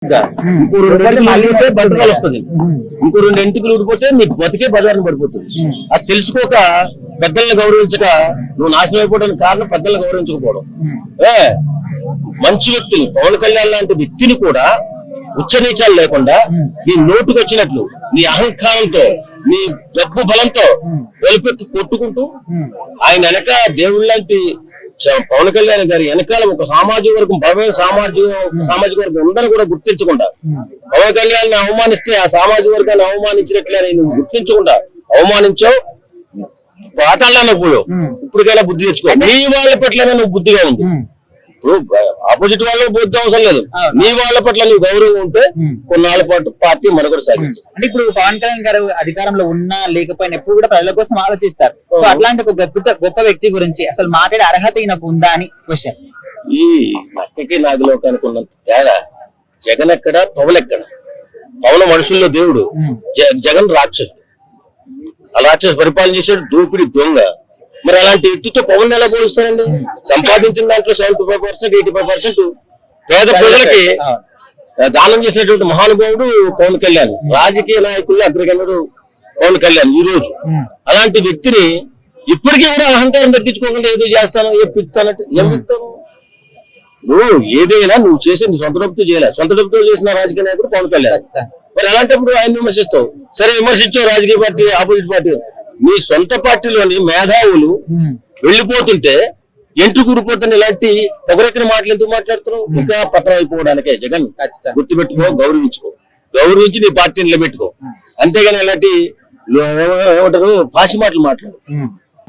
ఇంకో 2 ఎంటికలు ఊడిపోతే బతకాలు వస్తుంది. ఇంకో 2 ఎంటికలు ఊడిపోతే నీకు బతికే బజార్ని పడిపోతుంది. అది తెలుసుకోక పెద్దల్ని గౌరవించక నువ్వు నాశనం అయిపోవడానికి కారణం పెద్దల్ని గౌరవించకపోవడం. మంచి వ్యక్తులు పవన్ కళ్యాణ్ లాంటి వ్యక్తిని కూడా ఉచ్చ నీచాలు లేకుండా నీ నోటుకు వచ్చినట్లు నీ అహంకారంతో నీ డబ్బు బలంతో వెలుపెక్కి కొట్టుకుంటూ ఆయన వెనక దేవుళ్ళ లాంటి పవన్ కళ్యాణ్ గారి వెనకాల ఒక సామాజిక వర్గం బలమైన సామాజిక వర్గం అందరూ కూడా గుర్తించకుండా పవన్ కళ్యాణ్ అవమానిస్తే ఆ సామాజిక వర్గాన్ని అవమానించినట్లే నువ్వు గుర్తించకుండా అవమానించావు, పాతాళానికి పోయావు. ఇప్పటికైనా బుద్ధి తెచ్చుకో. నీ వాళ్ళ పట్లనే నువ్వు బుద్ధిగా ఉంది. ఇప్పుడు ఆపోజిట్ వాళ్ళకి బుద్ధి అవసరం లేదు. నీ వాళ్ళ పట్ల నువ్వు గౌరవం ఉంటే కొన్నాళ్ళ పాటు పార్టీ మనుగడ సాగించు. అంటే ఇప్పుడు పవన్ కళ్యాణ్ గారు అధికారంలో ఉన్నా లేకపోయినా ఎప్పుడు కూడా ప్రజల కోసం ఆలోచిస్తారు. సో అట్లాంటి ఒక గొప్ప వ్యక్తి గురించి అసలు మాట్లాడే అర్హత ఈయనకు ఉందా అని క్వశ్చన్. ఈ నక్కకి నాగలోకానికి ఉన్నంత తేడా జగన్ ఎక్కడ, పవన్ ఎక్కడ? పవన్ మనుషుల్లో దేవుడు, జగన్ రాక్షసుడు. ఆ రాక్షసు పరిపాలన చేసాడు, దోపిడి దొంగ. మరి అలాంటి వ్యక్తితో పవన్ ఎలా పోలుస్తారండి? సంపాదించిన దాంట్లో 75%, 85% పేద ప్రజలకి దానం చేసినటువంటి మహానుభావుడు పవన్ కళ్యాణ్. రాజకీయ నాయకులు అగ్రగణ్యుడు పవన్ కళ్యాణ్ ఈ రోజు. అలాంటి వ్యక్తిని ఇప్పటికీ కూడా అహంకారం తగ్గించుకోకుండా ఏదో చేస్తాను, ఏ పిస్తానంటే ఏం పిస్తాను? నువ్వు ఏదైనా నువ్వు చేసి నీ సొంత డబ్బుతో చేయలే. సొంత డబ్బుతో చేసిన రాజకీయ నాయకుడు పవన్ కళ్యాణ్. మరి అలాంటప్పుడు ఆయన విమర్శిస్తావు. సరే, విమర్శించావు రాజకీయ పార్టీ, ఆపోజిట్ పార్టీ. నీ సొంత పార్టీలోని మేధావులు వెళ్లిపోతుంటే ఎంట్రు కూడిపోతున్న ఇలాంటి పొగరెక్కిన మాటలు ఎందుకు మాట్లాడుతున్నావు? ఇంకా పత్రం అయిపోవడానికే. జగన్ గుర్తుపెట్టుకో, గౌరవించి నీ పార్టీని నిలబెట్టుకో. అంతేగాని ఇలాంటి ఏమంటారు పాసి మాటలు మాట్లాడు.